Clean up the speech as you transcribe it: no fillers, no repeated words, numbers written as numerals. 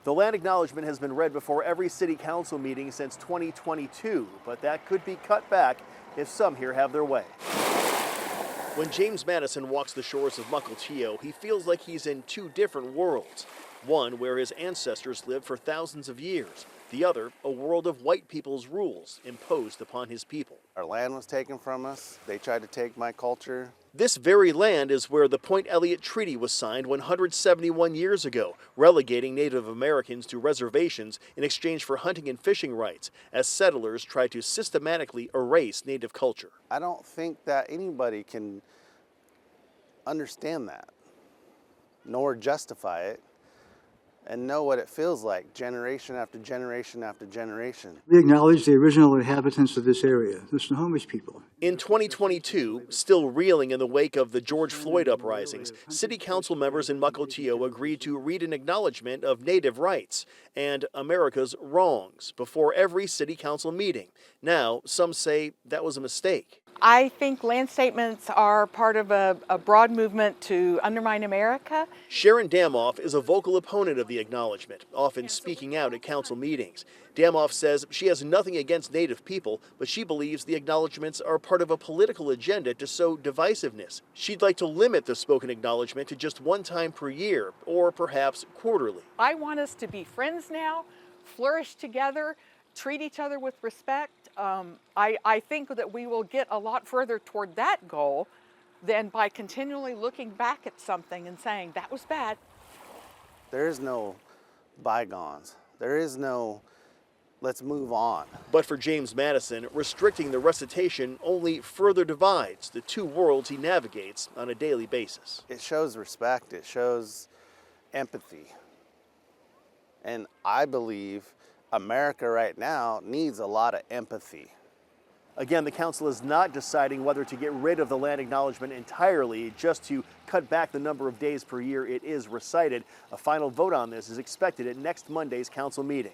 The land acknowledgement has been read before every city council meeting since 2022, but that could be cut back if some here have their way. When James Madison walks the shores of Mukilteo, he feels like he's in two different worlds. One where his ancestors lived for thousands of years. The other, a world of white people's rules imposed upon his people. Our land was taken from us. They tried to take my culture. This very land is where the Point Elliott Treaty was signed 171 years ago, relegating Native Americans to reservations in exchange for hunting and fishing rights, as settlers tried to systematically erase Native culture. I don't think that anybody can understand that, nor justify it, and know what it feels like generation after generation after generation. We acknowledge the original inhabitants of this area, the Snohomish people. In 2022, still reeling in the wake of the George Floyd uprisings, city council members in Mukilteo agreed to read an acknowledgement of Native rights and America's wrongs before every city council meeting. Now, some say that was a mistake. I think land statements are part of a broad movement to undermine America. Sharon Damoff is a vocal opponent of the acknowledgement, often speaking out at council meetings. Damoff says she has nothing against Native people, but she believes the acknowledgements are part of a political agenda to sow divisiveness. She'd like to limit the spoken acknowledgement to just one time per year, or perhaps quarterly. I want us to be friends now, flourish together, treat each other with respect. I think that we will get a lot further toward that goal than by continually looking back at something and saying, that was bad. There is no bygones. There is no, let's move on. But for James Madison, restricting the recitation only further divides the two worlds he navigates on a daily basis. It shows respect. It shows empathy. And I believe America right now needs a lot of empathy. Again, the council is not deciding whether to get rid of the land acknowledgement entirely, just to cut back the number of days per year it is recited. A final vote on this is expected at next Monday's council meeting.